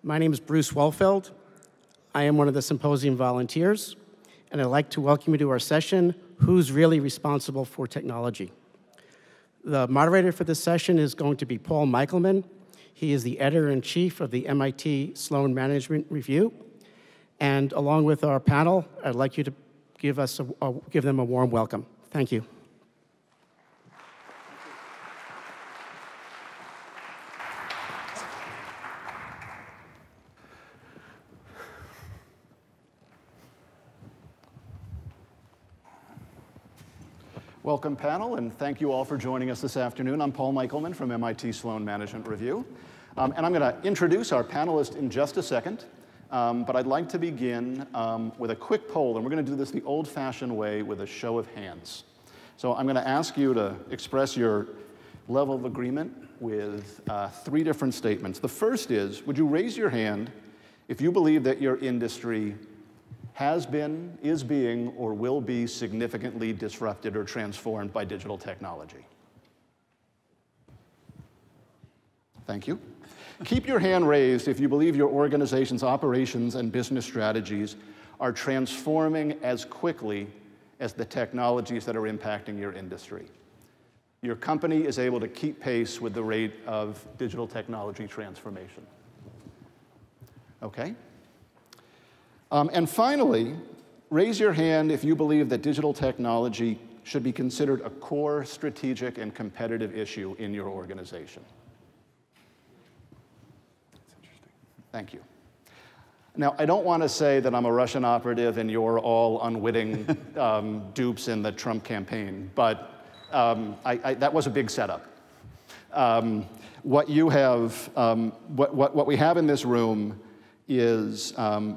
My name is Bruce Wellfeld. I am one of the Symposium volunteers, and I'd like to welcome you to our session, Who's Really Responsible for Technology? The moderator for this session is going to be Paul Michelman. He is the editor-in-chief of the MIT Sloan Management Review. And along with our panel, I'd like you to give them a warm welcome. Thank you. Welcome, panel, and thank you all for joining us this afternoon. I'm Paul Michelman from MIT Sloan Management Review. And I'm going to introduce our panelists in just a second. But I'd like to begin with a quick poll, and we're going to do this the old-fashioned way with a show of hands. So I'm going to ask you to express your level of agreement with three different statements. The first is, would you raise your hand if you believe that your industry has been, is being, or will be significantly disrupted or transformed by digital technology? Thank you. Keep your hand raised if you believe your organization's operations and business strategies are transforming as quickly as the technologies that are impacting your industry. Your company is able to keep pace with the rate of digital technology transformation. Okay? And finally, raise your hand if you believe that digital technology should be considered a core strategic and competitive issue in your organization. Thank you. Now, I don't want to say that I'm a Russian operative and you're all unwitting dupes in the Trump campaign, but that was a big setup. What we have in this room is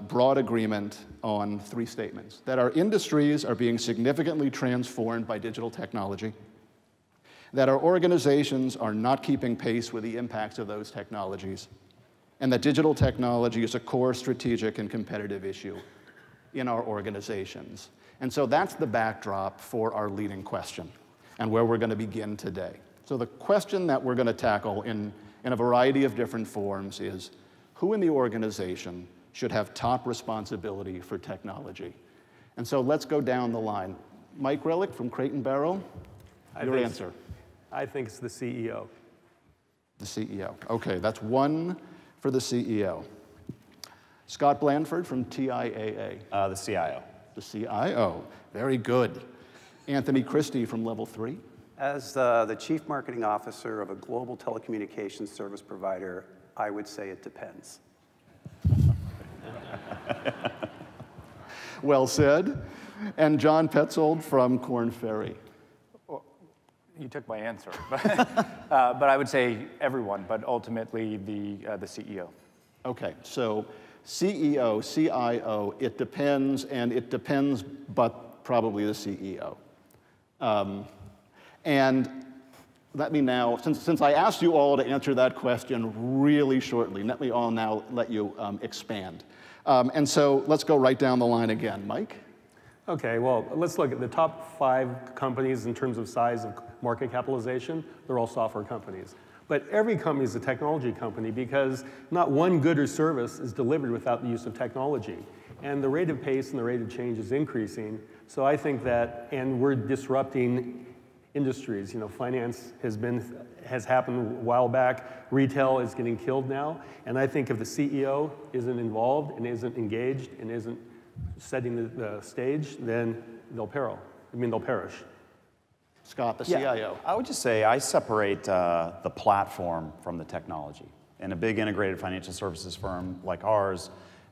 broad agreement on three statements: that our industries are being significantly transformed by digital technology, that our organizations are not keeping pace with the impacts of those technologies, and that digital technology is a core strategic and competitive issue in our organizations. And so that's the backdrop for our leading question and where we're going to begin today. So the question that we're going to tackle in a variety of different forms is, who in the organization should have top responsibility for technology? And so let's go down the line. Mike Relich from Crate & Barrel, your answer. I think it's the CEO. The CEO. OK, that's one for the CEO. Scott Blandford from TIAA. The CIO. The CIO. Very good. Anthony Christie from Level 3. As the Chief Marketing Officer of a global telecommunications service provider, I would say it depends. Well said. And John Petzold from Korn Ferry. You took my answer, but I would say everyone, but ultimately the CEO. Okay, so CEO, CIO, it depends, and it depends, but probably the CEO. And let me now, since I asked you all to answer that question really shortly, let me all now let you expand. And so let's go right down the line again. Mike? Okay, well, let's look at the top 5 companies in terms of size of market capitalization. They're all software companies. But every company is a technology company because not one good or service is delivered without the use of technology. And the rate of pace and the rate of change is increasing. So I think that, and we're disrupting industries. You know, finance has happened a while back. Retail is getting killed now. And I think if the CEO isn't involved and isn't engaged and isn't setting the stage, then they'll perish. Scott, the CIO. I would just say I separate the platform from the technology. In a big integrated financial services firm like ours,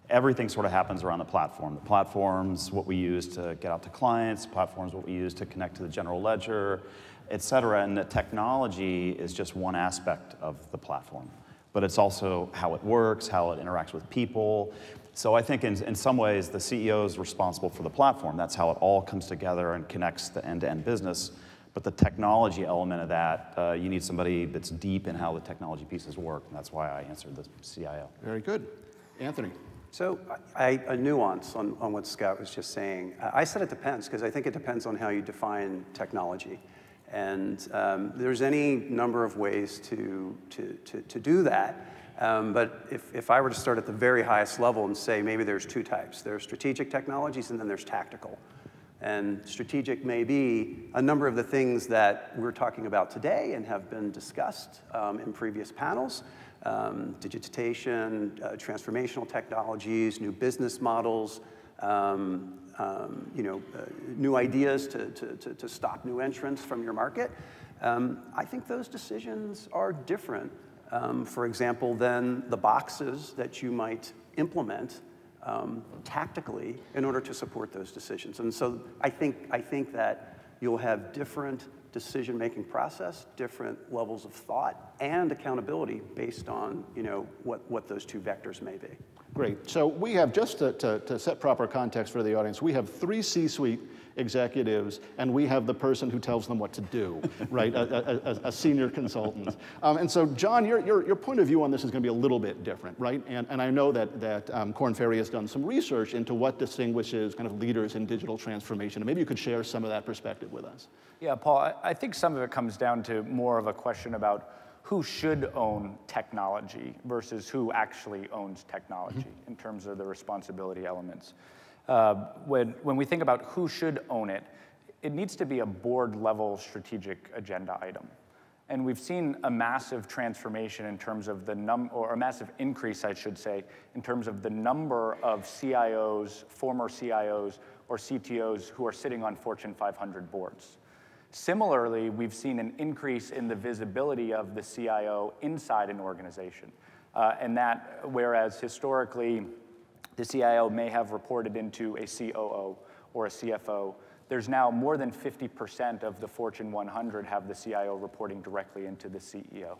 everything sort of happens around the platform. The platform's what we use to get out to clients. The platform's what we use to connect to the general ledger, et cetera. And the technology is just one aspect of the platform. But it's also how it works, how it interacts with people. So I think in some ways, the CEO is responsible for the platform. That's how it all comes together and connects the end-to-end business. But the technology element of that, you need somebody that's deep in how the technology pieces work. And that's why I answered the CIO. Very good. Anthony. So a nuance on what Scott was just saying. I said it depends because I think it depends on how you define technology. And there's any number of ways to do that. But if I were to start at the very highest level and say maybe there's two types. There's strategic technologies and then there's tactical. And strategic may be a number of the things that we're talking about today and have been discussed in previous panels. Digitization, transformational technologies, new business models, new ideas to stop new entrants from your market. I think those decisions are different, for example, than the boxes that you might implement tactically in order to support those decisions. And so I think that you'll have different decision-making process, different levels of thought, and accountability based on what those two vectors may be. Great. So we have, just to set proper context for the audience, we have 3 C-suite executives, and we have the person who tells them what to do, right? A senior consultant. And so, John, your point of view on this is going to be a little bit different, right? And I know that Korn Ferry has done some research into what distinguishes kind of leaders in digital transformation. And maybe you could share some of that perspective with us. Yeah, Paul, I think some of it comes down to more of a question about who should own technology versus who actually owns technology in terms of the responsibility elements. When we think about who should own it, it needs to be a board-level strategic agenda item. And we've seen a massive transformation in terms of or a massive increase, I should say, in terms of the number of CIOs, former CIOs, or CTOs who are sitting on Fortune 500 boards. Similarly, we've seen an increase in the visibility of the CIO inside an organization. And that, whereas historically, the CIO may have reported into a COO or a CFO, there's now more than 50% of the Fortune 100 have the CIO reporting directly into the CEO.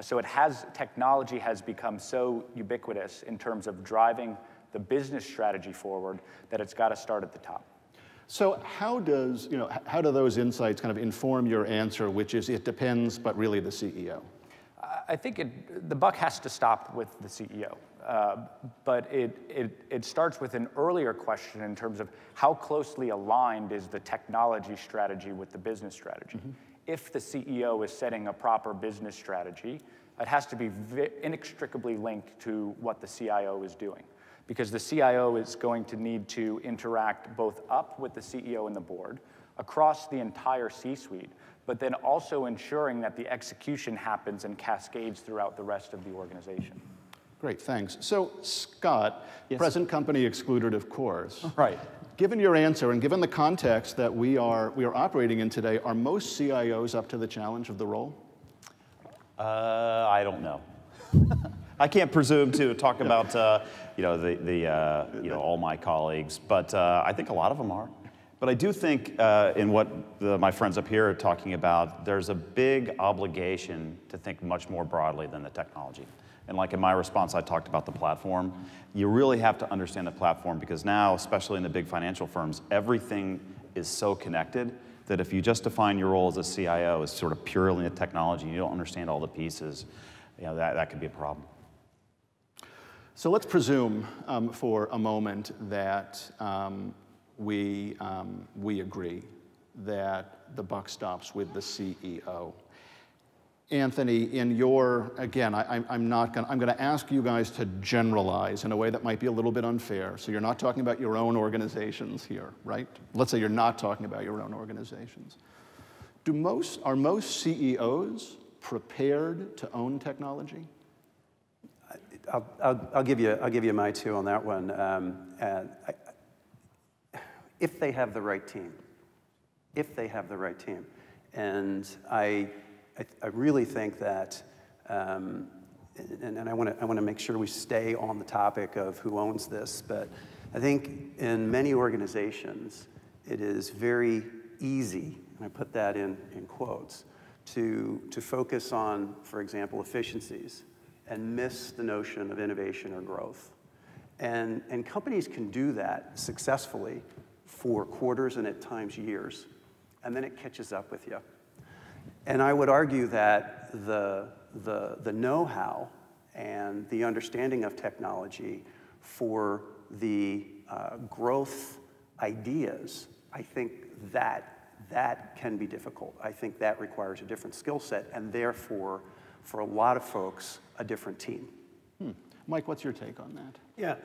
So technology has become so ubiquitous in terms of driving the business strategy forward that it's got to start at the top. So how do those insights kind of inform your answer, which is it depends, but really the CEO? I think the buck has to stop with the CEO. But it starts with an earlier question in terms of how closely aligned is the technology strategy with the business strategy. If the CEO is setting a proper business strategy, it has to be inextricably linked to what the CIO is doing. Because the CIO is going to need to interact both up with the CEO and the board, across the entire C-suite, but then also ensuring that the execution happens and cascades throughout the rest of the organization. Great, thanks. So, Scott, yes. Present company excluded, of course. Right. Given your answer and given the context that we are operating in today, are most CIOs up to the challenge of the role? I don't know. I can't presume to talk about all my colleagues, but I think a lot of them are. But I do think in what my friends up here are talking about, there's a big obligation to think much more broadly than the technology. And like in my response, I talked about the platform. You really have to understand the platform because now, especially in the big financial firms, everything is so connected that if you just define your role as a CIO as sort of purely in technology, and you don't understand all the pieces, that could be a problem. So let's presume for a moment that we agree that the buck stops with the CEO. Anthony, again, I'm going to ask you guys to generalize in a way that might be a little bit unfair. So you're not talking about your own organizations here, right? Let's say you're not talking about your own organizations. Are most CEOs prepared to own technology? I'll give you my two on that one. If they have the right team, and I really think that, and I want to make sure we stay on the topic of who owns this, but I think in many organizations it is very easy, and I put that in quotes, to focus on, for example, efficiencies and miss the notion of innovation or growth. And companies can do that successfully for quarters and at times years, and then it catches up with you. And I would argue that the know-how and the understanding of technology for the growth ideas, I think that can be difficult. I think that requires a different skill set, and therefore, for a lot of folks, a different team. Mike, what's your take on that? Yeah,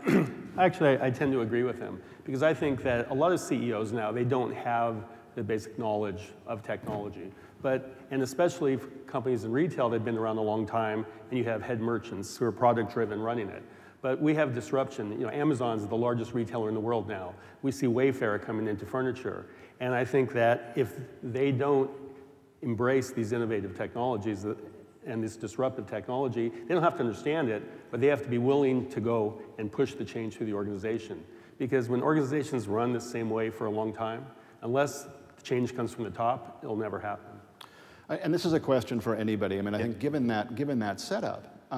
actually, I tend to agree with him because I think that a lot of CEOs now, they don't have the basic knowledge of technology. And especially companies in retail that have been around a long time, and you have head merchants who are product-driven running it. But we have disruption. You know, Amazon's the largest retailer in the world now. We see Wayfair coming into furniture. And I think that if they don't embrace these innovative technologies and this disruptive technology, they don't have to understand it, but they have to be willing to go and push the change through the organization. Because when organizations run the same way for a long time, unless the change comes from the top, it'll never happen. And this is a question for anybody. I mean, I think given that setup,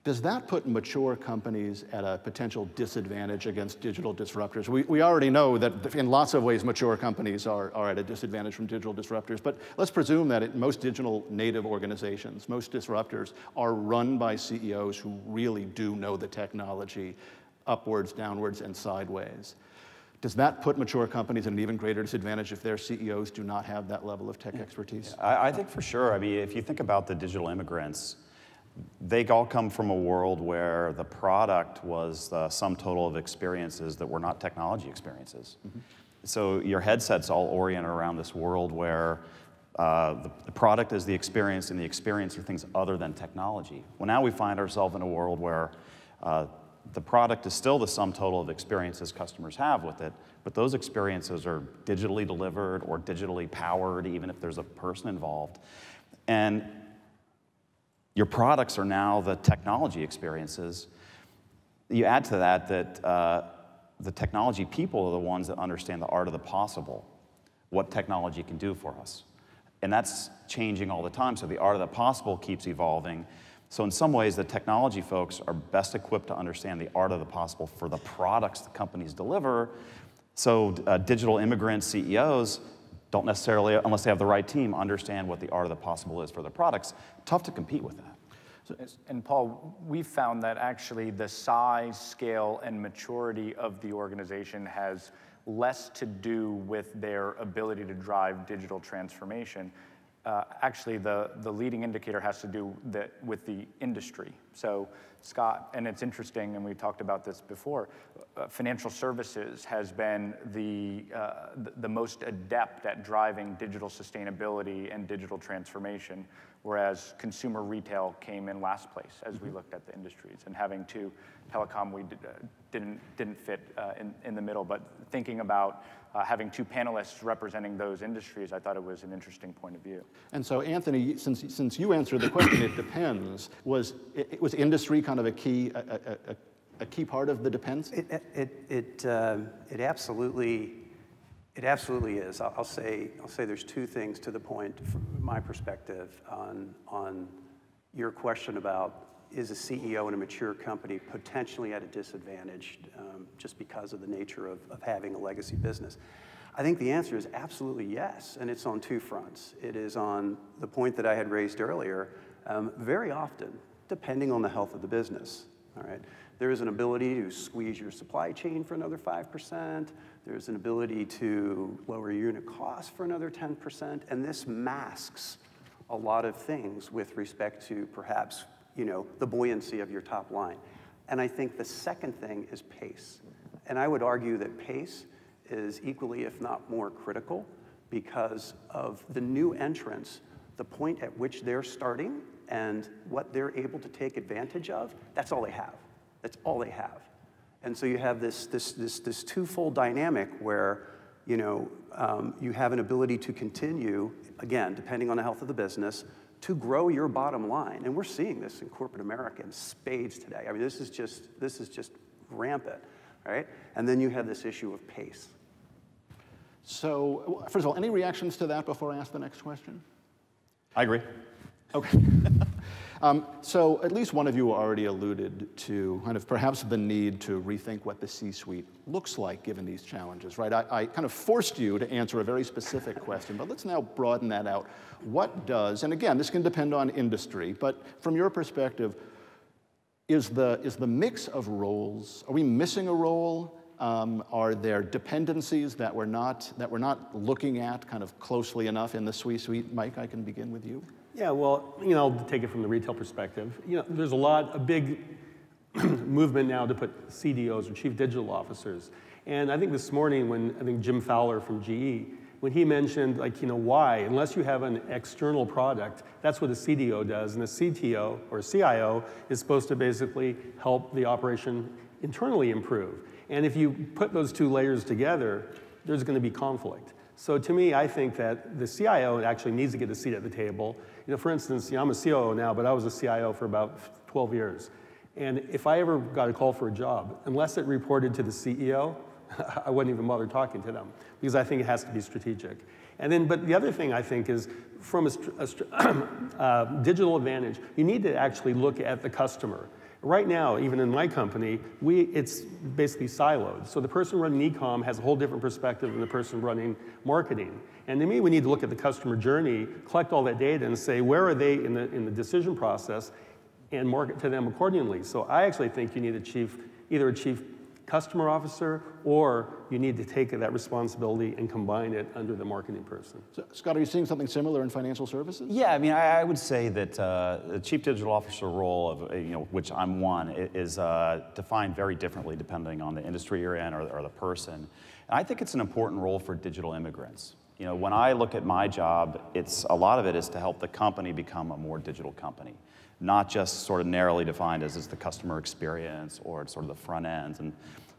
does that put mature companies at a potential disadvantage against digital disruptors? We already know that in lots of ways mature companies are at a disadvantage from digital disruptors, but let's presume that most digital native organizations, most disruptors, are run by CEOs who really do know the technology upwards, downwards, and sideways. Does that put mature companies at an even greater disadvantage if their CEOs do not have that level of tech expertise? I think for sure. I mean, if you think about the digital immigrants, they all come from a world where the product was the sum total of experiences that were not technology experiences. So your headset's all oriented around this world where the product is the experience and the experience are things other than technology. Well, now we find ourselves in a world where the product is still the sum total of experiences customers have with it, but those experiences are digitally delivered or digitally powered, even if there's a person involved. And your products are now the technology experiences. You add to that the technology people are the ones that understand the art of the possible, what technology can do for us. And that's changing all the time, so the art of the possible keeps evolving. So in some ways, the technology folks are best equipped to understand the art of the possible for the products the companies deliver. So digital immigrant CEOs don't necessarily, unless they have the right team, understand what the art of the possible is for their products. Tough to compete with that. And Paul, we've found that actually the size, scale, and maturity of the organization has less to do with their ability to drive digital transformation. Actually, the leading indicator has to do with the industry. So Scott, and it's interesting, and we talked about this before, financial services has been the most adept at driving digital sustainability and digital transformation, whereas consumer retail came in last place as we looked at the industries. And having telecom, we didn't fit in the middle, but thinking about having two panelists representing those industries, I thought it was an interesting point of view. And so, Anthony, since you answered the question, it depends. Was industry kind of a key part of the depends? It absolutely is. I'll say there's two things to the point from my perspective on your question about is a CEO in a mature company potentially at a disadvantage just because of the nature of having a legacy business? I think the answer is absolutely yes, and it's on two fronts. It is on the point that I had raised earlier. Very often, depending on the health of the business, all right, there is an ability to squeeze your supply chain for another 5%. There's an ability to lower your unit cost for another 10%, and this masks a lot of things with respect to perhaps the buoyancy of your top line. And I think the second thing is pace. And I would argue that pace is equally, if not more, critical because of the new entrants, the point at which they're starting and what they're able to take advantage of, that's all they have. That's all they have. And so you have this twofold dynamic where you have an ability to continue, again, depending on the health of the business, to grow your bottom line. And we're seeing this in corporate America in spades today. I mean, this is just rampant, right? And then you have this issue of pace. So, first of all, any reactions to that before I ask the next question? I agree. Okay. So at least one of you already alluded to kind of perhaps the need to rethink what the C-suite looks like given these challenges, right? I kind of forced you to answer a very specific question, but let's now broaden that out. What does, and again, this can depend on industry, but from your perspective, is the mix of roles, are we missing a role? Are there dependencies that we're not looking at kind of closely enough in the C-suite? Mike, I can begin with you. Yeah, well, I'll take it from the retail perspective. There's a big movement now to put CDOs or chief digital officers. And I think this morning when I think Jim Fowler from GE, when he mentioned like, why, unless you have an external product, that's what a CDO does, and a CTO or CIO is supposed to basically help the operation internally improve. And if you put those two layers together, there's going to be conflict. So to me, I think that the CIO actually needs to get a seat at the table. For instance, I'm a COO now, but I was a CIO for about 12 years. And if I ever got a call for a job, unless it reported to the CEO, I wouldn't even bother talking to them because I think it has to be strategic. And then, but the other thing I think is from a digital advantage, you need to actually look at the customer. Right now, even in my company, it's basically siloed. So the person running e-com has a whole different perspective than the person running marketing. And to me, we need to look at the customer journey, collect all that data, and say, where are they in the decision process, and market to them accordingly. So I actually think you need either a chief customer officer, or you need to take that responsibility and combine it under the marketing person. So, Scott, are you seeing something similar in financial services? Yeah, I mean, I would say that the chief digital officer role, of which I'm one, is defined very differently depending on the industry you're in or the person. And I think it's an important role for digital immigrants. When I look at my job, a lot of it is to help the company become a more digital company, not just sort of narrowly defined as the customer experience or sort of the front ends and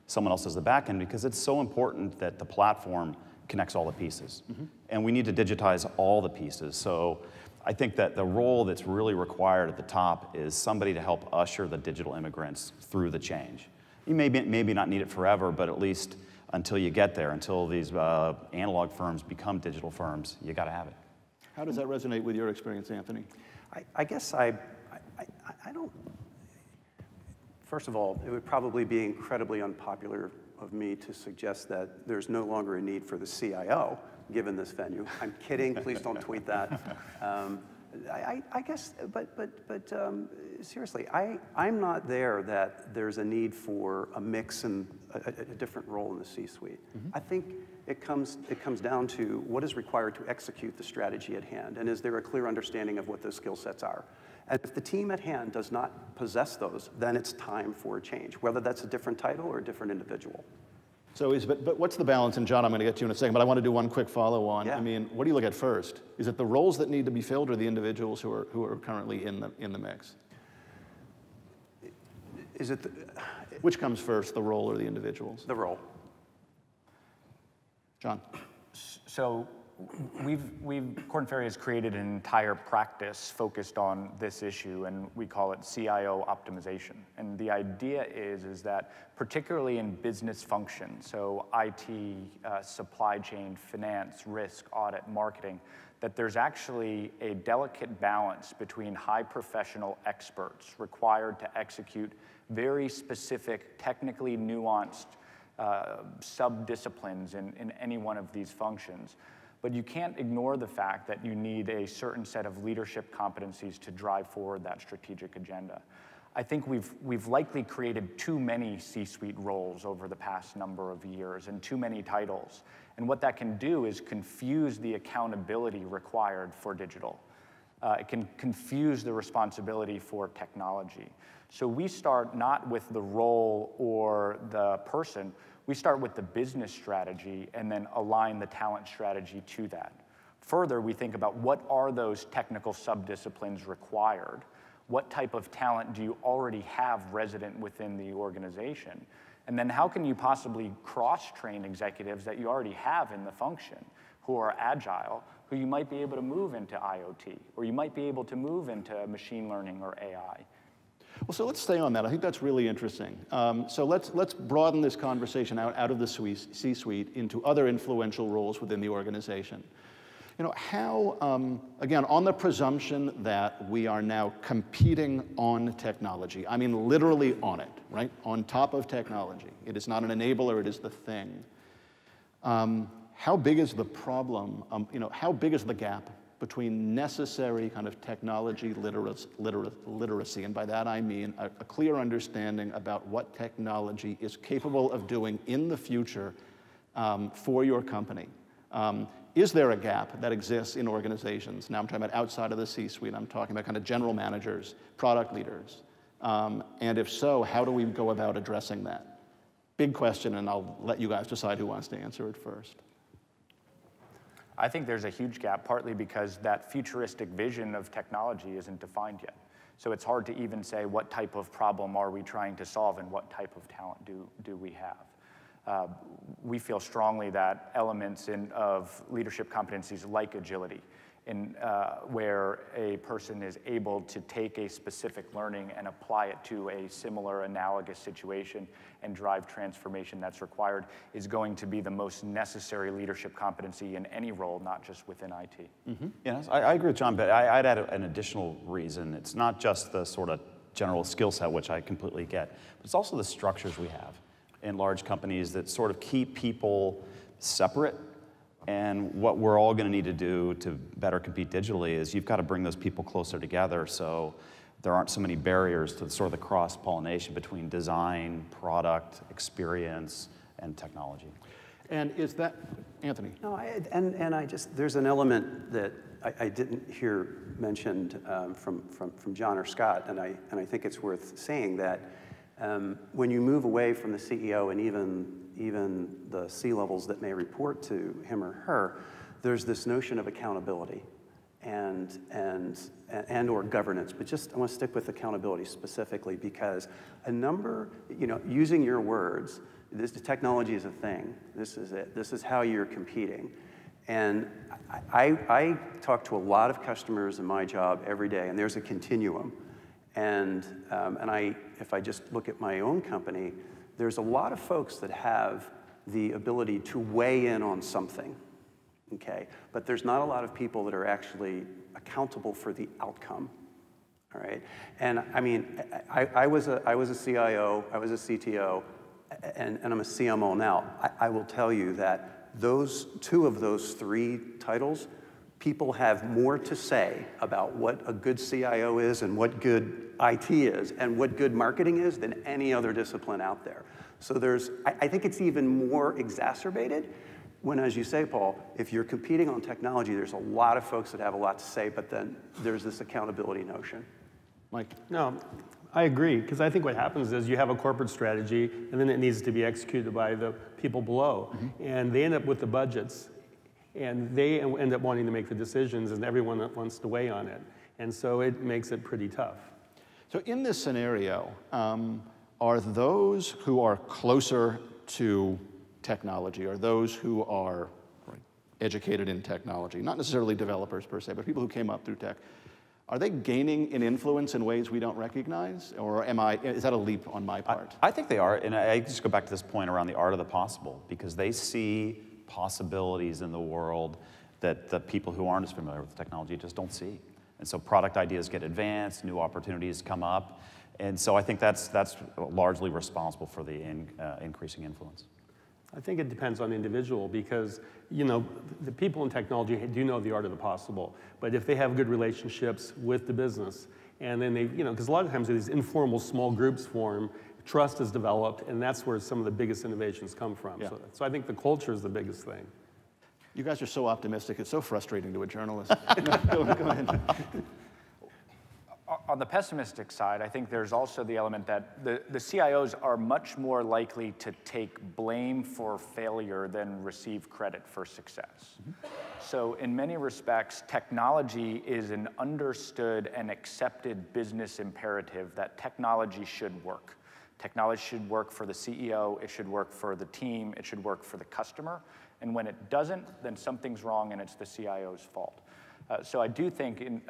someone else as the back end, because it's so important that the platform connects all the pieces. Mm-hmm. And we need to digitize all the pieces. So I think that the role that's really required at the top is somebody to help usher the digital immigrants through the change. You maybe not need it forever, but at least until you get there, until these analog firms become digital firms, you got to have it. How does that resonate with your experience, Anthony? I guess I don't. First of all, it would probably be incredibly unpopular of me to suggest that there's no longer a need for the CIO, given this venue. I'm kidding. Please don't tweet that. I guess, but seriously, I'm not there that there's a need for a mix and a different role in the C-suite. Mm-hmm. I think it comes down to what is required to execute the strategy at hand, and is there a clear understanding of what those skill sets are? And if the team at hand does not possess those, then it's time for a change, whether that's a different title or a different individual. So, but what's the balance? And John, I'm going to get to you in a second, but I want to do one quick follow-on. Yeah. I mean, what do you look at first? Is it the roles that need to be filled, or the individuals who are currently in the mix? Is it which comes first, the role or the individuals? The role. John. So Korn Ferry has created an entire practice focused on this issue, and we call it CIO optimization. And the idea is that particularly in business functions, so IT, supply chain, finance, risk, audit, marketing, that there's actually a delicate balance between high professional experts required to execute very specific, technically nuanced sub-disciplines in any one of these functions. But you can't ignore the fact that you need a certain set of leadership competencies to drive forward that strategic agenda. I think we've likely created too many C-suite roles over the past number of years and too many titles. And what that can do is confuse the accountability required for digital. It can confuse the responsibility for technology. So we start not with the role or the person, we start with the business strategy and then align the talent strategy to that. Further, we think about what are those technical sub-disciplines required? What type of talent do you already have resident within the organization? And then how can you possibly cross-train executives that you already have in the function who are agile, who you might be able to move into IoT, or you might be able to move into machine learning or AI? Well, so let's stay on that. I think that's really interesting. So let's broaden this conversation out of the C-suite into other influential roles within the organization. How, again, on the presumption that we are now competing on technology, I mean literally on it, right? On top of technology. It is not an enabler, it is the thing. How big is the problem, how big is the gap between necessary kind of technology literacy, and by that I mean a clear understanding about what technology is capable of doing in the future for your company. Is there a gap that exists in organizations? Now I'm talking about outside of the C-suite. I'm talking about kind of general managers, product leaders, And if so, how do we go about addressing that? Big question, and I'll let you guys decide who wants to answer it first. I think there's a huge gap, partly because that futuristic vision of technology isn't defined yet. So it's hard to even say what type of problem are we trying to solve and what type of talent do we have. We feel strongly that elements of leadership competencies like agility, where a person is able to take a specific learning and apply it to a similar analogous situation and drive transformation that's required, is going to be the most necessary leadership competency in any role, not just within IT. Mm-hmm. Yes, I agree with John, but I'd add an additional reason. It's not just the sort of general skill set, which I completely get, but it's also the structures we have in large companies that sort of keep people separate. And what we're all going to need to do to better compete digitally is you've got to bring those people closer together so there aren't so many barriers to sort of the cross-pollination between design, product, experience, and technology. And is that, Anthony? No, there's an element that I didn't hear mentioned from John or Scott, and I think it's worth saying that when you move away from the CEO and even the C-levels that may report to him or her, there's this notion of accountability and or governance. But I want to stick with accountability specifically because using your words, the technology is a thing. This is it. This is how you're competing. And I talk to a lot of customers in my job every day, and there's a continuum. And if I just look at my own company, there's a lot of folks that have the ability to weigh in on something, okay? But there's not a lot of people that are actually accountable for the outcome, all right? And I mean, I was a CIO, I was a CTO, and I'm a CMO now. I will tell you that two of those three titles, people have more to say about what a good CIO is and what good IT is and what good marketing is than any other discipline out there. So I think it's even more exacerbated when, as you say, Paul, if you're competing on technology, there's a lot of folks that have a lot to say, but then there's this accountability notion. Mike? No, I agree, because I think what happens is you have a corporate strategy, and then it needs to be executed by the people below. Mm-hmm. And they end up with the budgets, and they end up wanting to make the decisions, and everyone wants to weigh on it. And so it makes it pretty tough. So in this scenario, are those who are closer to technology, or those who are educated in technology, not necessarily developers per se, but people who came up through tech, are they gaining in influence in ways we don't recognize? Or is that a leap on my part? I think they are, and I just go back to this point around the art of the possible, because they see possibilities in the world that the people who aren't as familiar with technology just don't see. And so product ideas get advanced, new opportunities come up, and so I think that's largely responsible for the increasing influence. I think it depends on the individual because, the people in technology do know the art of the possible. But if they have good relationships with the business, and then they, because a lot of times these informal small groups form, trust is developed, and that's where some of the biggest innovations come from. Yeah. So I think the culture is the biggest thing. You guys are so optimistic. It's so frustrating to a journalist. Go ahead. On the pessimistic side, I think there's also the element that the CIOs are much more likely to take blame for failure than receive credit for success. Mm-hmm. So in many respects, technology is an understood and accepted business imperative that technology should work. Technology should work for the CEO, it should work for the team, it should work for the customer. And when it doesn't, then something's wrong and it's the CIO's fault. So I do think,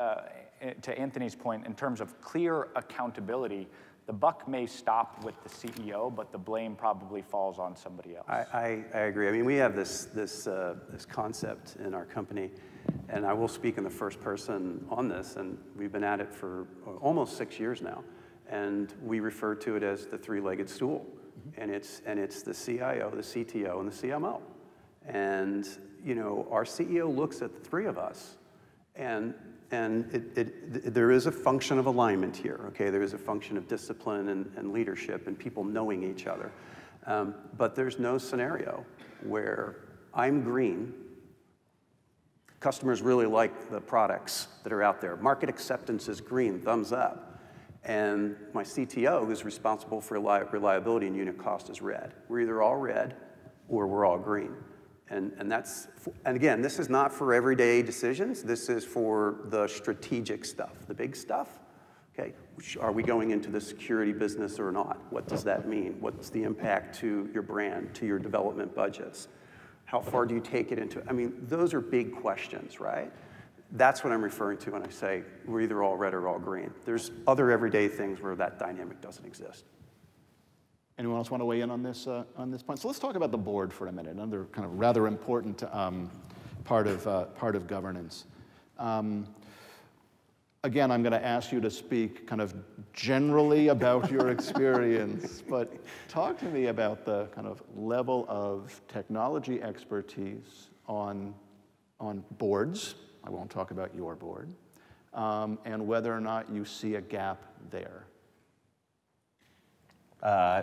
to Anthony's point, in terms of clear accountability, the buck may stop with the CEO, but the blame probably falls on somebody else. I agree. I mean, we have this concept in our company, and I will speak in the first person on this, and we've been at it for almost 6 years now, and we refer to it as the three-legged stool, and it's the CIO, the CTO, and the CMO. And our CEO looks at the three of us, and there is a function of alignment here, okay? There is a function of discipline and leadership and people knowing each other. But there's no scenario where I'm green, customers really like the products that are out there, market acceptance is green, thumbs up, And my CTO, who's responsible for reliability and unit cost, is red. We're either all red or we're all green. And again, this is not for everyday decisions. This is for the strategic stuff, the big stuff. Okay, are we going into the security business or not? What does that mean? What's the impact to your brand, to your development budgets? How far do you take it into? I mean, those are big questions, right? That's what I'm referring to when I say we're either all red or all green. There's other everyday things where that dynamic doesn't exist. Anyone else want to weigh in on this point? So let's talk about the board for a minute, another kind of rather important part of governance. Again, I'm going to ask you to speak kind of generally about your experience, but talk to me about the kind of level of technology expertise on boards. I won't talk about your board, and whether or not you see a gap there. I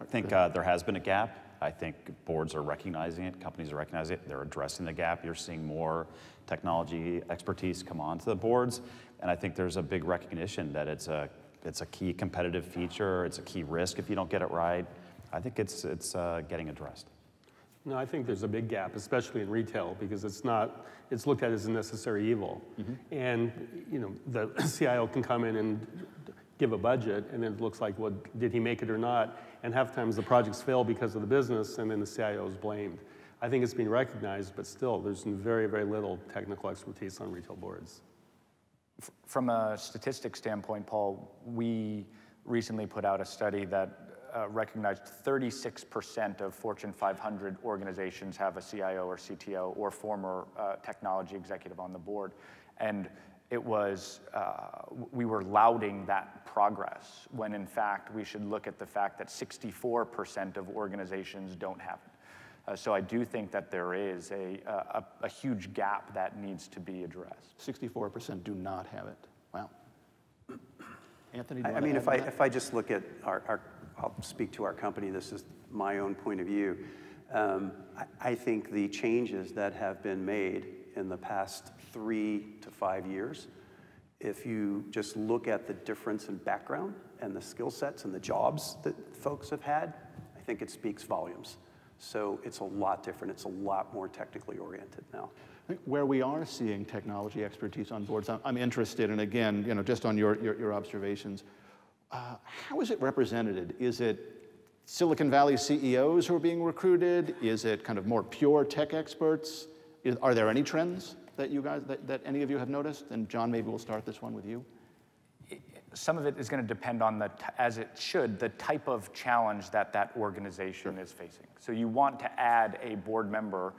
think there has been a gap. I think boards are recognizing it, companies are recognizing it, they're addressing the gap. You're seeing more technology expertise come onto the boards, and I think there's a big recognition that it's a key competitive feature, it's a key risk if you don't get it right. I think it's getting addressed. No, I think there's a big gap, especially in retail, because it's looked at as a necessary evil. Mm-hmm. And the CIO can come in and give a budget, and it looks like, well, did he make it or not? And half times the projects fail because of the business, and then the CIO is blamed. I think it's being recognized, but still, there's very, very little technical expertise on retail boards. From a statistics standpoint, Paul, we recently put out a study that recognized 36% of Fortune 500 organizations have a CIO or CTO or former technology executive on the board. And it was, we were lauding that progress when in fact we should look at the fact that 64% of organizations don't have it. So I do think that there is a huge gap that needs to be addressed. 64% do not have it. Wow. Anthony, I mean, if I just look at I'll speak to our company, this is my own point of view. I think the changes that have been made in the past 3 to 5 years, if you just look at the difference in background and the skill sets and the jobs that folks have had, I think it speaks volumes. So it's a lot different. It's a lot more technically oriented now. Where we are seeing technology expertise on boards, I'm interested, and again, just on your observations, how is it represented? Is it Silicon Valley CEOs who are being recruited? Is it kind of more pure tech experts? Are there any trends that you guys, that any of you have noticed? And John, maybe we'll start this one with you. Some of it is going to depend on, as it should, the type of challenge that organization is facing. So you want to add a board member,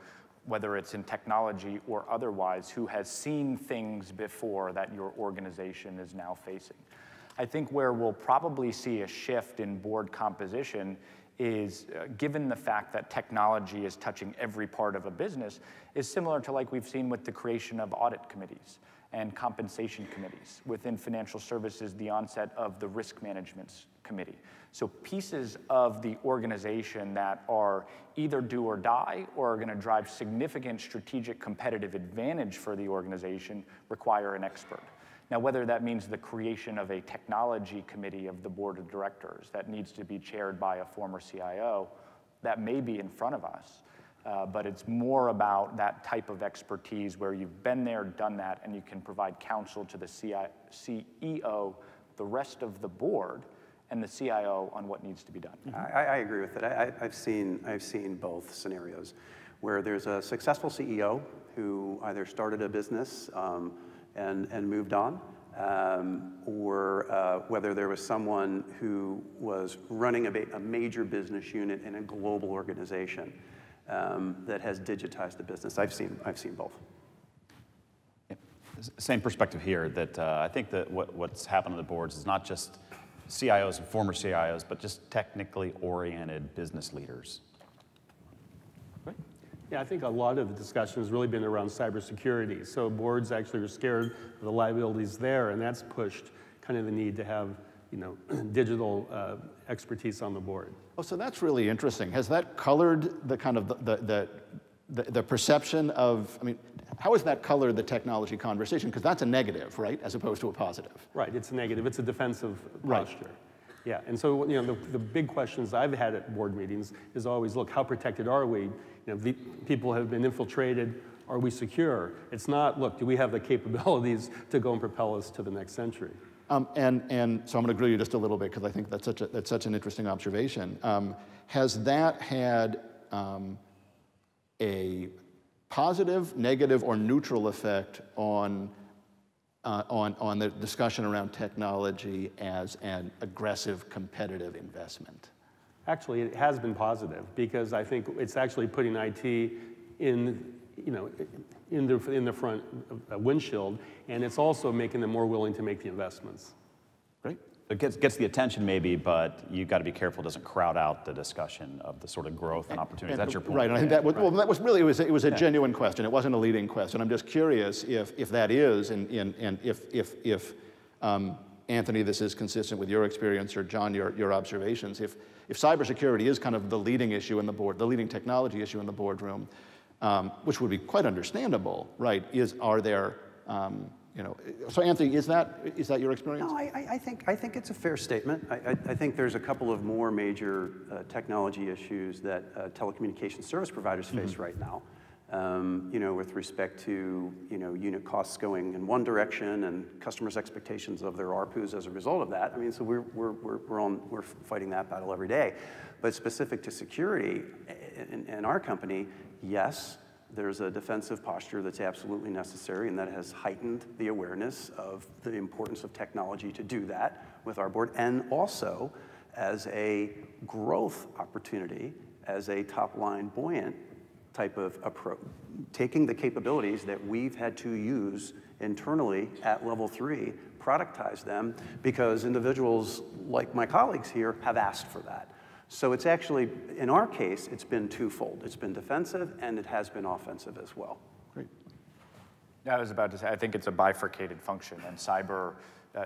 whether it's in technology or otherwise, who has seen things before that your organization is now facing. I think where we'll probably see a shift in board composition is, given the fact that technology is touching every part of a business, is similar to like we've seen with the creation of audit committees and compensation committees. Within financial services, the onset of the risk management committee. So pieces of the organization that are either do or die or are going to drive significant strategic competitive advantage for the organization require an expert. Now, whether that means the creation of a technology committee of the board of directors that needs to be chaired by a former CIO, that may be in front of us. But it's more about that type of expertise where you've been there, done that, and you can provide counsel to the CEO, the rest of the board, and the CIO on what needs to be done. I agree with it. I've seen both scenarios where there's a successful CEO who either started a business and moved on, or whether there was someone who was running a major business unit in a global organization that has digitized the business. I've seen both. Yeah. Same perspective here, that I think that what's happened on the boards is not just CIOs and former CIOs, but just technically oriented business leaders. Yeah, I think a lot of the discussion has really been around cybersecurity. So boards actually are scared of the liabilities there, and that's pushed kind of the need to have, digital expertise on the board. Oh, so that's really interesting. Has that colored the kind of the perception of? I mean, how has that colored the technology conversation? Because that's a negative, right, as opposed to a positive. Right, it's a negative. It's a defensive Right. posture. Yeah, and so the big questions I've had at board meetings is always, look, how protected are we? The people have been infiltrated. Are we secure? It's not, look, do we have the capabilities to go and propel us to the next century? And so I'm going to grill you just a little bit because I think that's such an interesting observation. Has that had a positive, negative, or neutral effect on the discussion around technology as an aggressive competitive investment? Actually, it has been positive because I think it's actually putting IT in the front windshield, and it's also making them more willing to make the investments. Great. It gets the attention maybe, but you've got to be careful it doesn't crowd out the discussion of the sort of growth and opportunities. That's your point. Right, and I think that was, well, that was really, it was a genuine question. It wasn't a leading question. I'm just curious if that is, and if Anthony, this is consistent with your experience, or John, your observations, if cybersecurity is kind of the leading issue in the board, the leading technology issue in the boardroom, which would be quite understandable, right? Are there, so Anthony, is that your experience? No, I think it's a fair statement. I think there's a couple of more major technology issues that telecommunications service providers face right now. With respect to unit costs going in one direction and customers' expectations of their ARPUs as a result of that. I mean, so we're fighting that battle every day. But specific to security in our company, yes, there's a defensive posture that's absolutely necessary, and that has heightened the awareness of the importance of technology to do that with our board, and also as a growth opportunity, as a top-line buoyant type of approach, taking the capabilities that we've had to use internally at level 3, productize them, because individuals like my colleagues here have asked for that. So it's actually, in our case, it's been twofold. It's been defensive and it has been offensive as well. Great. I was about to say, I think it's a bifurcated function, and cyber,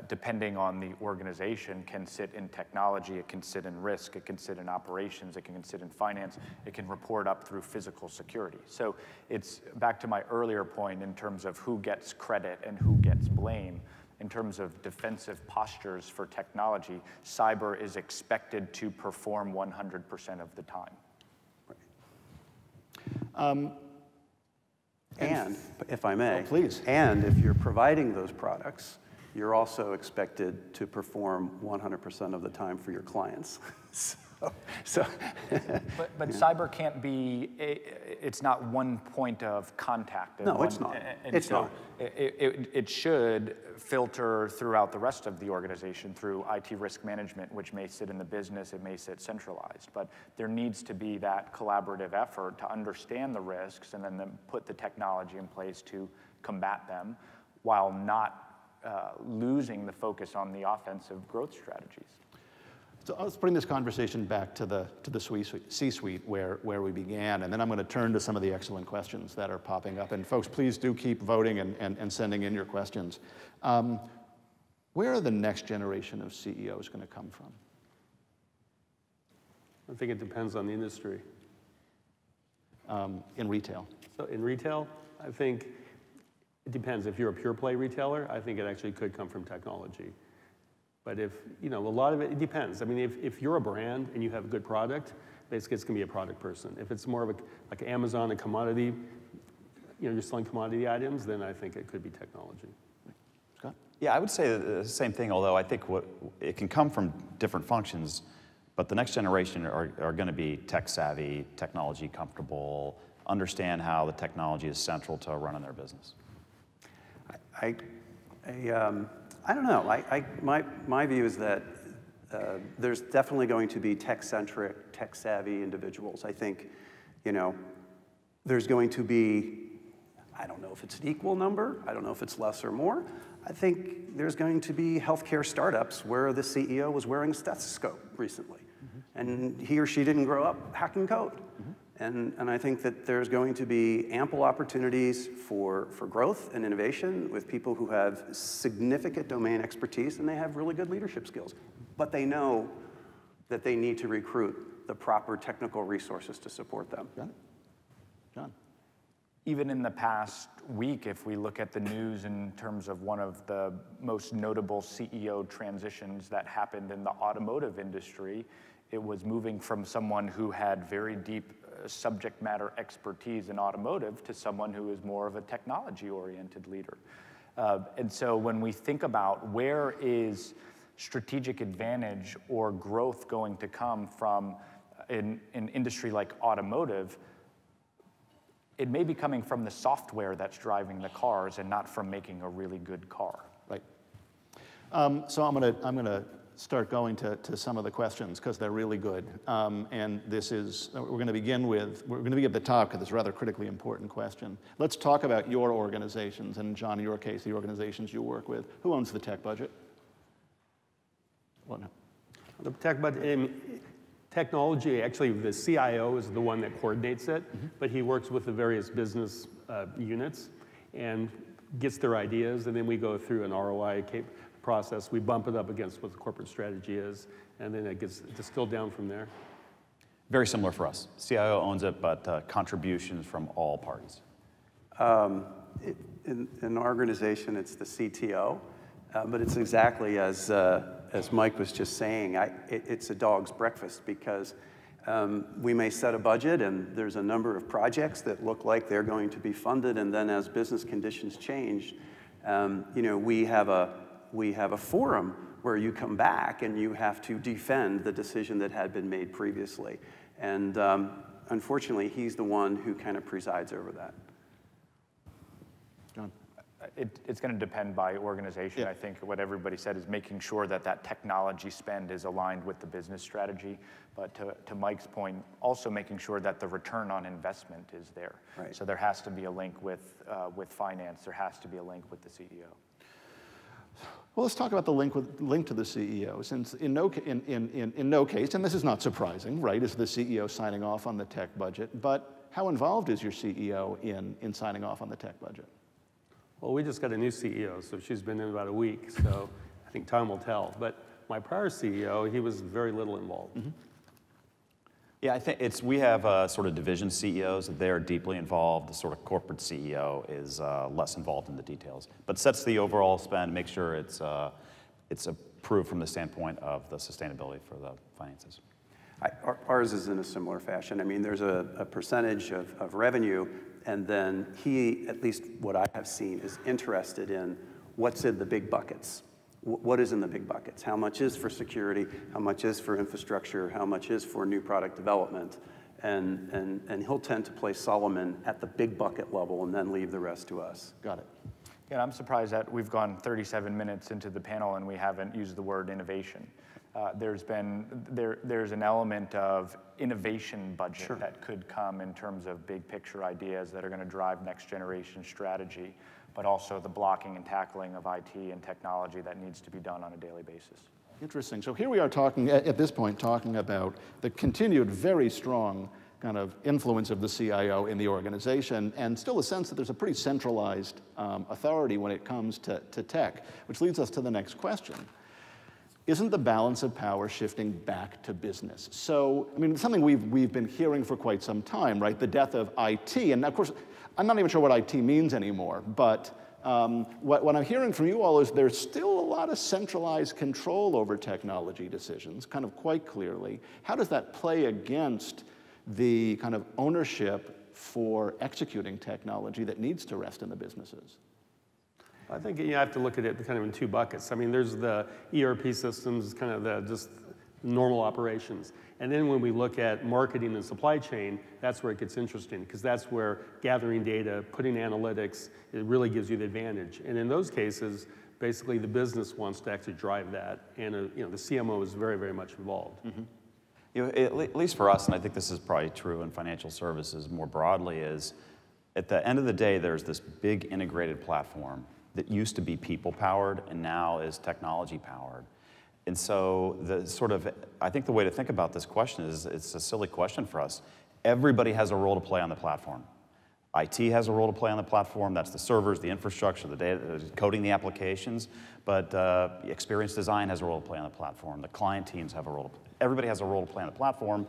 depending on the organization, can sit in technology, it can sit in risk, it can sit in operations, it can sit in finance, it can report up through physical security. So it's back to my earlier point in terms of who gets credit and who gets blame. In terms of defensive postures for technology, cyber is expected to perform 100% of the time. Right. And, if I may, please. And if you're providing those products, you're also expected to perform 100% of the time for your clients. But cyber can't be, it's not one point of contact. No, it's not. It's not. It should filter throughout the rest of the organization through IT risk management, which may sit in the business, it may sit centralized. But there needs to be that collaborative effort to understand the risks and then put the technology in place to combat them while not losing the focus on the offensive growth strategies. So let's bring this conversation back to the C-suite where we began, and then I'm going to turn to some of the excellent questions that are popping up. And folks, please do keep voting and sending in your questions. Where are the next generation of CEOs going to come from? I think it depends on the industry. In retail? So in retail, I think it depends. If you're a pure play retailer, I think it actually could come from technology. But if, a lot of it depends. I mean, if you're a brand and you have a good product, basically it's going to be a product person. If it's more of like Amazon, a commodity, you're selling commodity items, then I think it could be technology. Scott? Yeah, I would say the same thing, although I think it can come from different functions, but the next generation are going to be tech savvy, technology comfortable, understand how the technology is central to running their business. I don't know. My view is that there's definitely going to be tech-centric, tech-savvy individuals. I think, there's going to be, I don't know if it's an equal number. I don't know if it's less or more. I think there's going to be healthcare startups where the CEO was wearing a stethoscope recently, and he or she didn't grow up hacking code. And I think that there's going to be ample opportunities for growth and innovation with people who have significant domain expertise and they have really good leadership skills. But they know that they need to recruit the proper technical resources to support them. Got it. John? Even in the past week, if we look at the news in terms of one of the most notable CEO transitions that happened in the automotive industry, it was moving from someone who had very deep subject matter expertise in automotive to someone who is more of a technology-oriented leader. And so when we think about where is strategic advantage or growth going to come from an industry like automotive, it may be coming from the software that's driving the cars and not from making a really good car. Right. So I'm gonna start going to some of the questions because they're really good. And this is, we're gonna begin at the top because it's a rather critically important question. Let's talk about your organizations, and John, in your case, the organizations you work with. Who owns the tech budget? Well, no. The tech budget, technology, actually the CIO is the one that coordinates it, but he works with the various business units and gets their ideas, and then we go through an ROI process. We bump it up against what the corporate strategy is, and then it gets distilled down from there. Very similar for us. CIO owns it, but contributions from all parties. In our organization, it's the CTO, but it's exactly as Mike was just saying. It's a dog's breakfast because we may set a budget, and there's a number of projects that look like they're going to be funded, and then as business conditions change, we have a forum where you come back and you have to defend the decision that had been made previously. And unfortunately, he's the one who kind of presides over that. John? It's going to depend by organization. Yeah. I think what everybody said is making sure that that technology spend is aligned with the business strategy. But to Mike's point, also making sure that the return on investment is there. Right. So there has to be a link with finance. There has to be a link with the CEO. Well, let's talk about the link to the CEO. Since in no case, and this is not surprising, right, is the CEO signing off on the tech budget. But how involved is your CEO in signing off on the tech budget? Well, we just got a new CEO, so she's been in about a week, so I think time will tell. But my prior CEO, he was very little involved. Mm-hmm. Yeah, I think we have sort of division CEOs. They're deeply involved. The sort of corporate CEO is less involved in the details, but sets the overall spend, makes sure it's approved from the standpoint of the sustainability for the finances. Ours is in a similar fashion. I mean, there's a percentage of revenue, and then he, at least what I have seen, is interested in what's in the big buckets. What is in the big buckets? How much is for security? How much is for infrastructure? How much is for new product development? And he'll tend to place Solomon at the big bucket level and then leave the rest to us. Got it. Yeah, I'm surprised that we've gone 37 minutes into the panel and we haven't used the word innovation. There's an element of innovation budget Sure. that could come in terms of big picture ideas that are going to drive next generation strategy, but also the blocking and tackling of IT and technology that needs to be done on a daily basis. Interesting. So here we are talking, at this point, talking about the continued very strong kind of influence of the CIO in the organization, and still a sense that there's a pretty centralized authority when it comes to tech, which leads us to the next question. Isn't the balance of power shifting back to business? So, I mean, it's something we've been hearing for quite some time, right? The death of IT, and of course, I'm not even sure what IT means anymore, but what I'm hearing from you all is there's still a lot of centralized control over technology decisions, kind of quite clearly. How does that play against the kind of ownership for executing technology that needs to rest in the businesses? I think you have to look at it kind of in two buckets. I mean, there's the ERP systems, kind of just normal operations. And then when we look at marketing and supply chain, that's where it gets interesting, because that's where gathering data, putting analytics, it really gives you the advantage. And in those cases, basically the business wants to actually drive that, and the CMO is very, very much involved. Mm-hmm. At least for us, and I think this is probably true in financial services more broadly, is at the end of the day, there's this big integrated platform that used to be people-powered and now is technology-powered. And so I think the way to think about this question is, it's a silly question for us. Everybody has a role to play on the platform. IT has a role to play on the platform. That's the servers, the infrastructure, the data, coding the applications. But experience design has a role to play on the platform. The client teams have a role to play. Everybody has a role to play on the platform.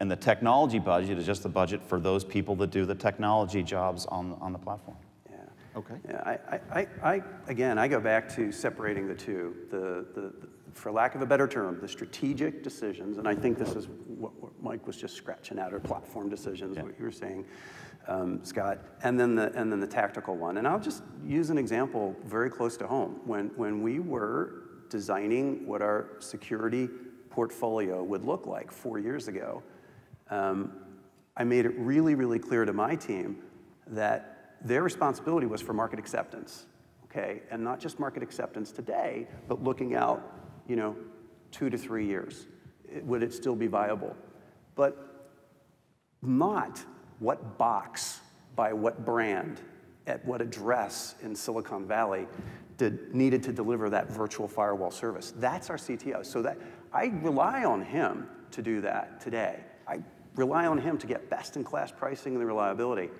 And the technology budget is just the budget for those people that do the technology jobs on the platform. Yeah. Okay. Yeah, again, I go back to separating the two. For lack of a better term, the strategic decisions, and I think this is what Mike was just scratching out, or platform decisions, what you were saying, Scott, and then the tactical one. And I'll just use an example very close to home. When we were designing what our security portfolio would look like 4 years ago, I made it really, really clear to my team that their responsibility was for market acceptance, okay? And not just market acceptance today, but looking out, 2 to 3 years. Would it still be viable? But not what box, by what brand, at what address in Silicon Valley needed to deliver that virtual firewall service. That's our CTO. So that I rely on him to do that today. I rely on him to get best-in-class pricing and the reliability.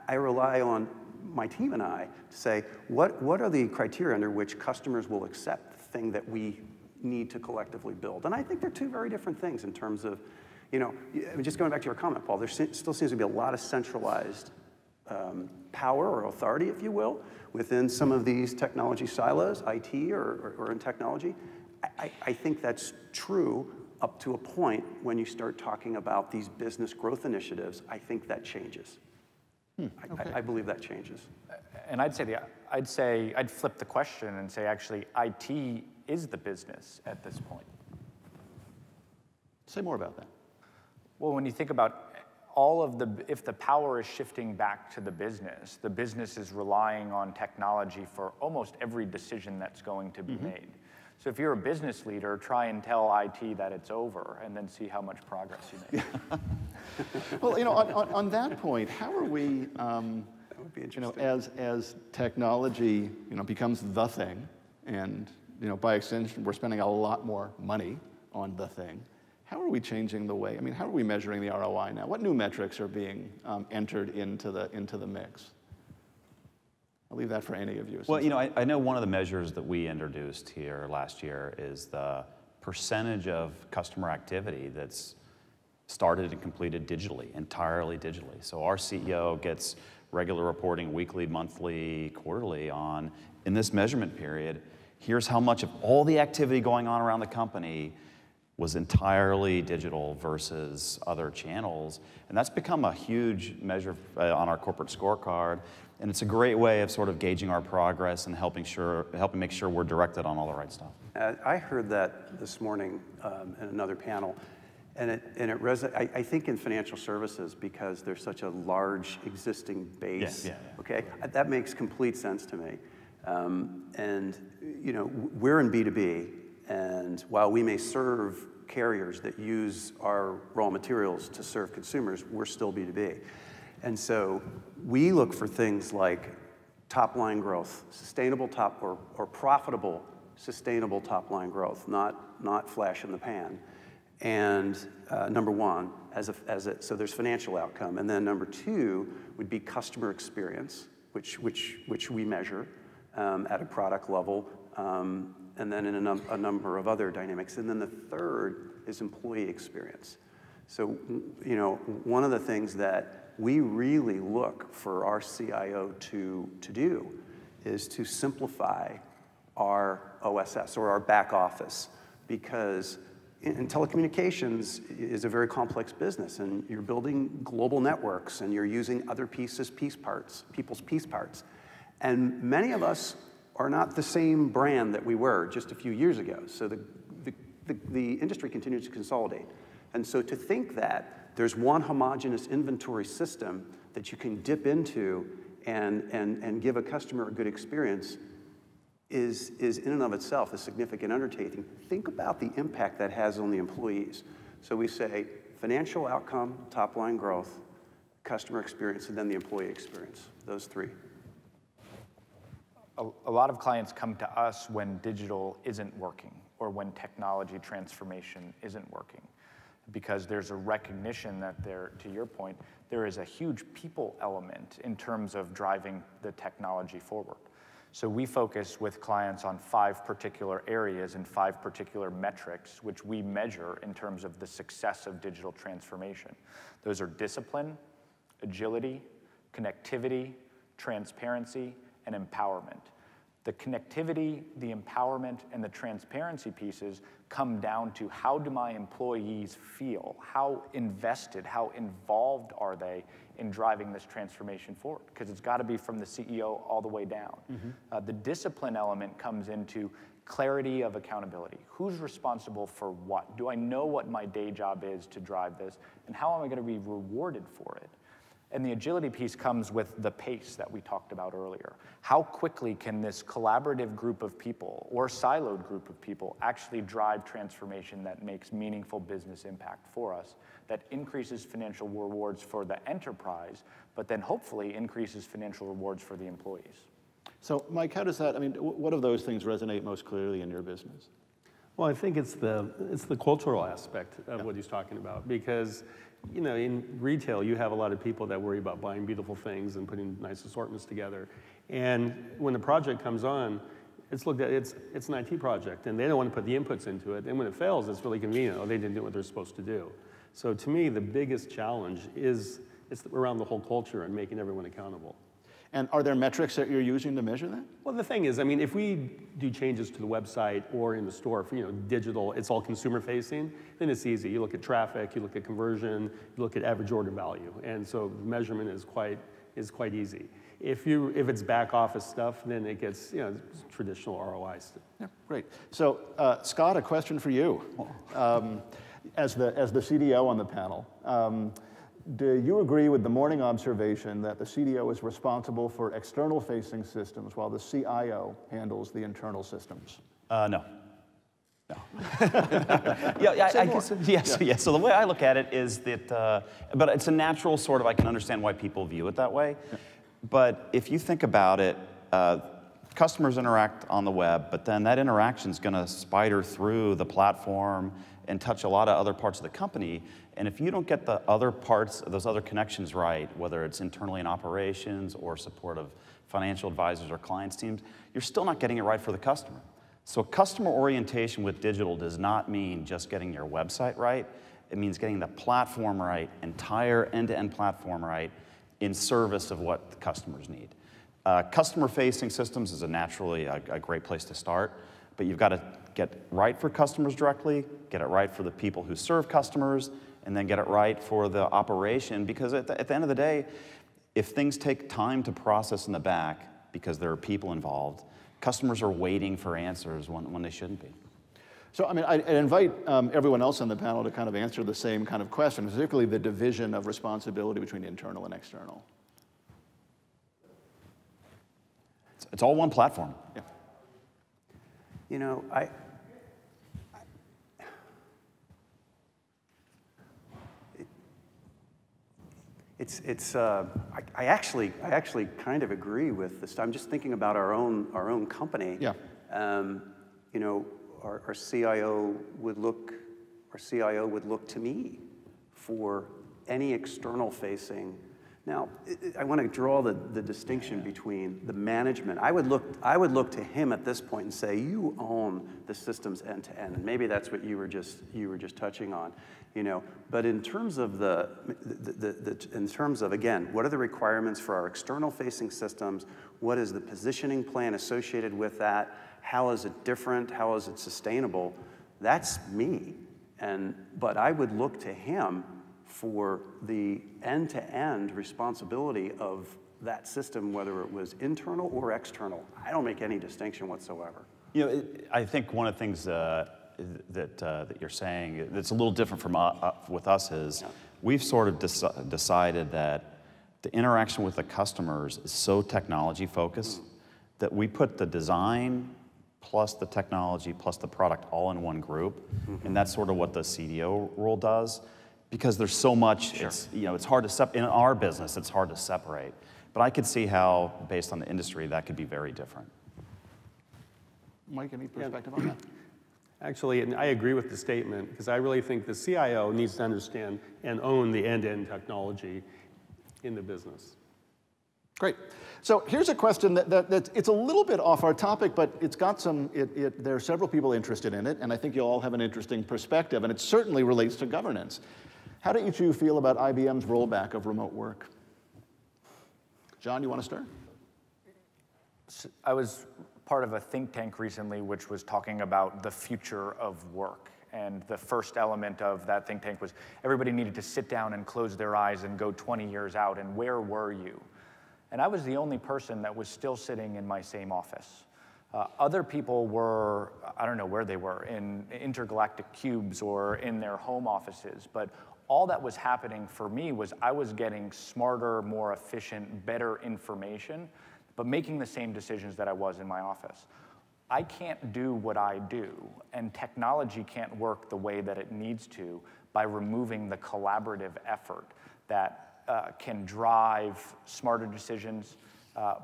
I rely on my team and I to say, what are the criteria under which customers will accept the thing that we need to collectively build? And I think they're two very different things in terms of, just going back to your comment, Paul, there still seems to be a lot of centralized power or authority, if you will, within some of these technology silos, IT or in technology. I think that's true up to a point when you start talking about these business growth initiatives. I think that changes. Okay. I believe that changes. And I'd flip the question and say, actually, IT is the business at this point. Say more about that. Well, when you think about if the power is shifting back to the business is relying on technology for almost every decision that's going to be made. So if you're a business leader, try and tell IT that it's over and then see how much progress you make. Well, on that point, how are we, That would be interesting. as technology, becomes the thing, and, by extension, we're spending a lot more money on the thing, how are we changing the way, how are we measuring the ROI now? What new metrics are being entered into the mix? I'll leave that for any of you. Well, I know one of the measures that we introduced here last year is the percentage of customer activity that's started and completed digitally, entirely digitally. So our CEO gets regular reporting weekly, monthly, quarterly on, in this measurement period, here's how much of all the activity going on around the company was entirely digital versus other channels. And that's become a huge measure on our corporate scorecard. And it's a great way of sort of gauging our progress and helping make sure we're directed on all the right stuff. I heard that this morning in another panel, and it resonates. I think in financial services, because there's such a large existing base. Yeah. Okay, that makes complete sense to me. And we're in B2B, and while we may serve carriers that use our raw materials to serve consumers, we're still B2B. And so we look for things like top-line growth, sustainable or profitable, sustainable top-line growth, not flash in the pan. And number one, so there's financial outcome, and then number two would be customer experience, which we measure at a product level, and then in a number of other dynamics, and then the third is employee experience. So one of the things that we really look for our CIO to do is to simplify our OSS or our back office, because in telecommunications is a very complex business, and you're building global networks, and you're using other people's piece parts. And many of us are not the same brand that we were just a few years ago. So the industry continues to consolidate. And so to think that there's one homogeneous inventory system that you can dip into and give a customer a good experience is in and of itself a significant undertaking. Think about the impact that has on the employees. So we say financial outcome, top line growth, customer experience, and then the employee experience, those three. A lot of clients come to us when digital isn't working or when technology transformation isn't working, because there's a recognition that to your point, there is a huge people element in terms of driving the technology forward. So we focus with clients on 5 particular areas and 5 particular metrics, which we measure in terms of the success of digital transformation. Those are discipline, agility, connectivity, transparency, and empowerment. The connectivity, the empowerment, and the transparency pieces come down to how do my employees feel? How invested, how involved are they in driving this transformation forward? Because it's got to be from the CEO all the way down. The discipline element comes into clarity of accountability. Who's responsible for what? Do I know what my day job is to drive this? And how am I going to be rewarded for it? And the agility piece comes with the pace that we talked about earlier. How quickly can this collaborative group of people or siloed group of people actually drive transformation that makes meaningful business impact for us, that increases financial rewards for the enterprise, but then hopefully increases financial rewards for the employees? So, Mike, how does that, I mean, what of those things resonate most clearly in your business? Well, I think it's the cultural aspect of what he's talking about, because you know, in retail, you have a lot of people that worry about buying beautiful things and putting nice assortments together. And when the project comes on, it's looked at, it's an IT project, and they don't want to put the inputs into it. And when it fails, it's really convenient. Oh, they didn't do what they're supposed to do. So to me, the biggest challenge is it's around the whole culture and making everyone accountable. And are there metrics that you're using to measure that? Well, the thing is, I mean, if we do changes to the website or in the store, for, you know, digital, it's all consumer facing, then it's easy. You look at traffic, you look at conversion, you look at average order value. And so measurement is quite easy. If it's back office stuff, then it gets, you know, traditional ROI stuff. Yeah, great. So, Scott, a question for you. As the CDO on the panel, do you agree with the morning observation that the CDO is responsible for external-facing systems while the CIO handles the internal systems? No. No. Yeah, I guess, yes. Yeah. So the way I look at it is that, but it's a natural sort of, I can understand why people view it that way. Yeah. But if you think about it, customers interact on the web, but then that interaction is going to spider through the platform and touch a lot of other parts of the company. And if you don't get the other parts, those other connections right, whether it's internally in operations or support of financial advisors or clients teams, you're still not getting it right for the customer. So customer orientation with digital does not mean just getting your website right. It means getting the platform right, entire end-to-end platform right, in service of what the customers need. Customer-facing systems is naturally a great place to start, but you've got to get right for customers directly, get it right for the people who serve customers, and then get it right for the operation, because at the end of the day, if things take time to process in the back because there are people involved, customers are waiting for answers when they shouldn't be. So, I mean, I'd invite everyone else on the panel to kind of answer the same kind of question, particularly the division of responsibility between internal and external. It's all one platform. Yeah. You know, I actually kind of agree with this. I'm just thinking about our own company. Yeah. You know, our CIO would look to me for any external facing. Now, I want to draw the distinction between the management. I would look to him at this point and say, you own the systems end to end, and maybe that's what you were just touching on, you know. But in terms of again, what are the requirements for our external facing systems? What is the positioning plan associated with that? How is it different? How is it sustainable? That's me, but I would look to him for the end-to-end responsibility of that system, whether it was internal or external. I don't make any distinction whatsoever. You know, I think one of the things that you're saying that's a little different from with us is we've sort of decided that the interaction with the customers is so technology focused that we put the design plus the technology plus the product all in one group, and that's sort of what the CDO role does. Because there's so much, it's hard to in our business, it's hard to separate. But I could see how, based on the industry, that could be very different. Mike, any perspective on that? Actually, and I agree with the statement, because I really think the CIO needs to understand and own the end-to-end technology in the business. Great. So here's a question that it's a little bit off our topic, but it's got some, there are several people interested in it, and I think you'll all have an interesting perspective, and it certainly relates to governance. How do each of you feel about IBM's rollback of remote work? John, you want to start? I was part of a think tank recently which was talking about the future of work. And the first element of that think tank was everybody needed to sit down and close their eyes and go 20 years out, and where were you? And I was the only person that was still sitting in my same office. Other people were, I don't know where they were, in intergalactic cubes or in their home offices, but all that was happening for me was I was getting smarter, more efficient, better information, but making the same decisions that I was in my office. I can't do what I do, and technology can't work the way that it needs to by removing the collaborative effort that can drive smarter decisions,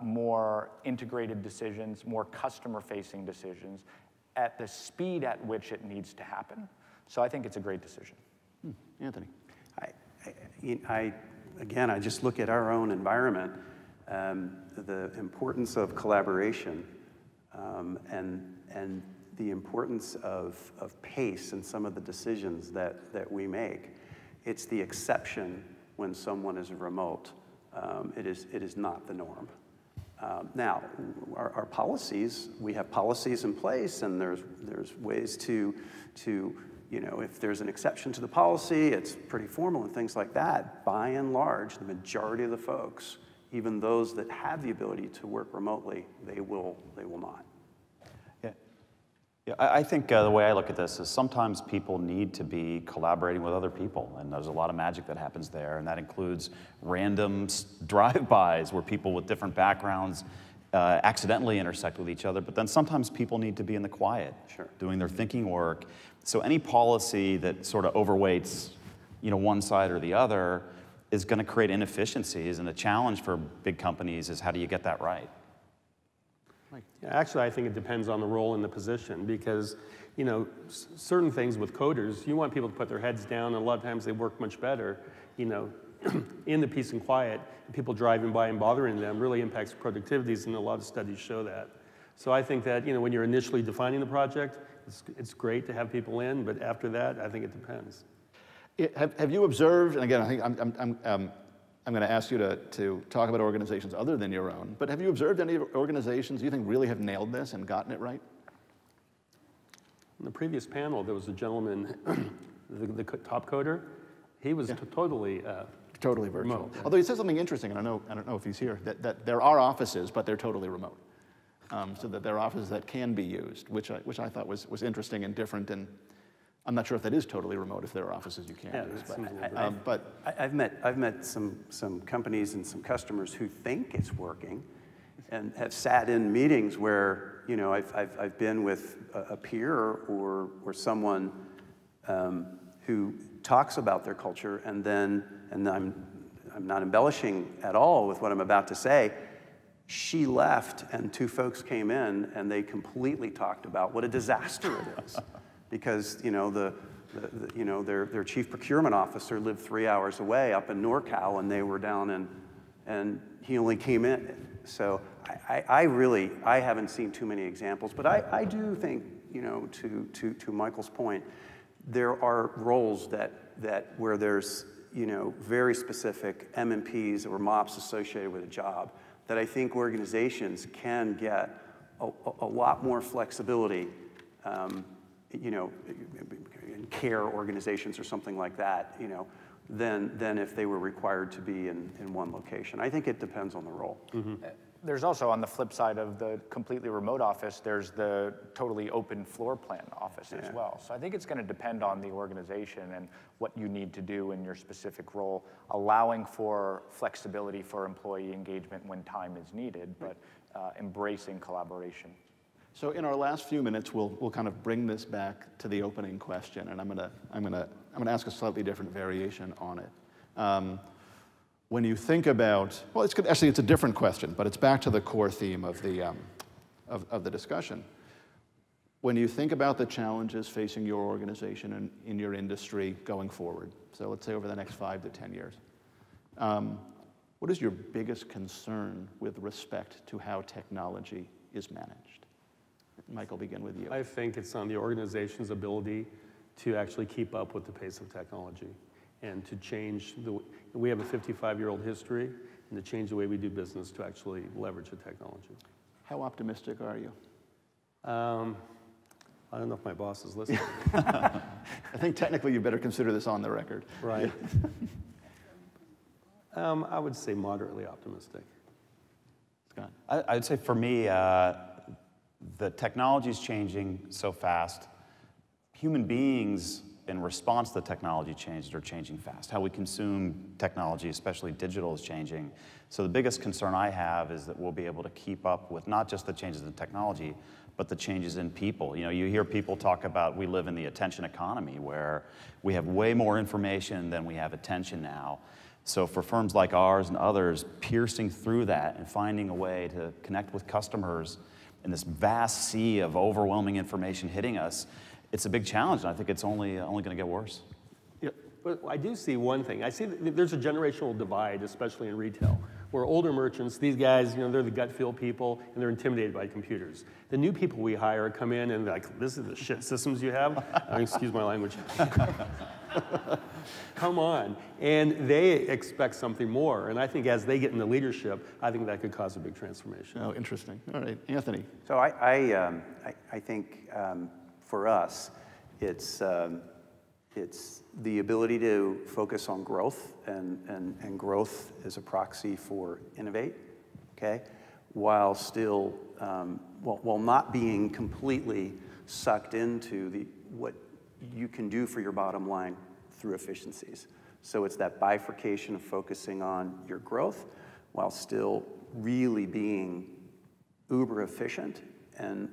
more integrated decisions, more customer-facing decisions at the speed at which it needs to happen. So I think it's a great decision. Anthony. Again, I just look at our own environment, the importance of collaboration, and the importance of pace in some of the decisions that we make. It's the exception when someone is remote. It is not the norm. Now, our policies, we have policies in place, and there's ways to if there's an exception to the policy, it's pretty formal and things like that. By and large, the majority of the folks, even those that have the ability to work remotely, they will not. Yeah, I think the way I look at this is sometimes people need to be collaborating with other people, and there's a lot of magic that happens there, and that includes random drive-bys where people with different backgrounds accidentally intersect with each other, but then sometimes people need to be in the quiet, doing their thinking work. So any policy that sort of overweights, one side or the other is going to create inefficiencies, and the challenge for big companies is how do you get that right? Yeah, actually, I think it depends on the role and the position because, certain things with coders, you want people to put their heads down, and a lot of times they work much better, in the peace and quiet. People driving by and bothering them really impacts productivities, and a lot of studies show that. So I think that, when you're initially defining the project, it's great to have people in, but after that, I think it depends. Have you observed, and again, I think I'm going to ask you to talk about organizations other than your own, but have you observed any organizations you think really have nailed this and gotten it right? In the previous panel, there was a gentleman, the top coder. He was totally virtual. Remote. Although he said something interesting, and I don't know if he's here, that there are offices, but they're totally remote. So that there are offices that can be used, which I thought was interesting and different, and I'm not sure if that is totally remote if there are offices you can't use. But I've met some companies and some customers who think it's working, and have sat in meetings where I've been with a peer or someone who talks about their culture, and I'm not embellishing at all with what I'm about to say. She left, and two folks came in, and they completely talked about what a disaster it is, because their chief procurement officer lived 3 hours away up in NorCal, and they were down and he only came in. So I haven't seen too many examples, but I do think to Michael's point, there are roles that where there's very specific M&Ps or MOPs associated with a job, that I think organizations can get a lot more flexibility, in care organizations or something like that, than if they were required to be in one location. I think it depends on the role. Mm-hmm. There's also, on the flip side of the completely remote office, there's the totally open floor plan office as well. So I think it's going to depend on the organization and what you need to do in your specific role, allowing for flexibility for employee engagement when time is needed, but embracing collaboration. So in our last few minutes, we'll kind of bring this back to the opening question, and I'm gonna ask a slightly different variation on it. When you think about, well, it's a different question, but it's back to the core theme of the discussion. When you think about the challenges facing your organization and in your industry going forward, so let's say over the next 5 to 10 years, What is your biggest concern with respect to how technology is managed? Mike, I'll begin with you. I think it's on the organization's ability to actually keep up with the pace of technology and to change we have a 55-year-old history, and to change the way we do business to actually leverage the technology. How optimistic are you? I don't know if my boss is listening. I think technically you better consider this on the record. Right. I would say moderately optimistic. Scott? I'd say for me, the technology is changing so fast. Human beings, in response to the technology changes, are changing fast. How we consume technology, especially digital, is changing. So the biggest concern I have is that we'll be able to keep up with not just the changes in technology, but the changes in people. You know, you hear people talk about we live in the attention economy, where we have way more information than we have attention now. So for firms like ours and others, piercing through that and finding a way to connect with customers in this vast sea of overwhelming information hitting us, it's a big challenge, and I think it's only going to get worse. Yeah, but I do see one thing. I see that there's a generational divide, especially in retail, where older merchants, these guys, you know, they're the gut feel people, and they're intimidated by computers. The new people we hire come in and they're like, this is the shit systems you have. Excuse my language. Come on. And they expect something more. And I think as they get into leadership, I think that could cause a big transformation. Oh, interesting. All right, Anthony. So I think for us, it's the ability to focus on growth, and growth is a proxy for innovate, okay? While still, while not being completely sucked into what you can do for your bottom line through efficiencies. So it's that bifurcation of focusing on your growth while still really being uber efficient and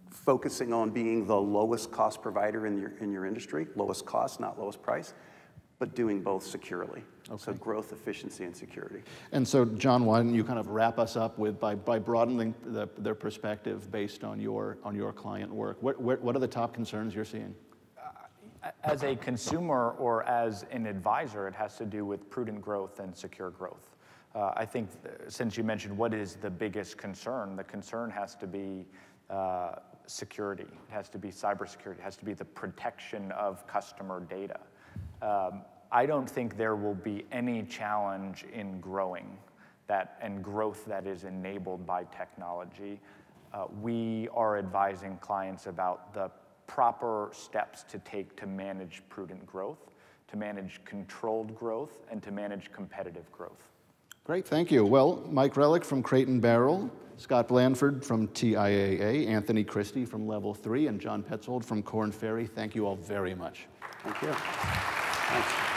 focusing on being the lowest cost provider in your industry, lowest cost, not lowest price, but doing both securely. Okay. So growth, efficiency, and security. And so, John, why don't you kind of wrap us up with by broadening their perspective based on your client work? What are the top concerns you're seeing? As a consumer or as an advisor, it has to do with prudent growth and secure growth. I think since you mentioned what is the biggest concern, the concern has to be security. It has to be cybersecurity. It has to be the protection of customer data. I don't think there will be any challenge in growing and growth that is enabled by technology. We are advising clients about the proper steps to take to manage prudent growth, to manage controlled growth, and to manage competitive growth. Great, thank you. Well, Mike Relich from Crate & Barrel, Scott Blanford from TIAA, Anthony Christie from Level 3, and John Petzold from Korn Ferry, thank you all very much. Thank you. Thanks.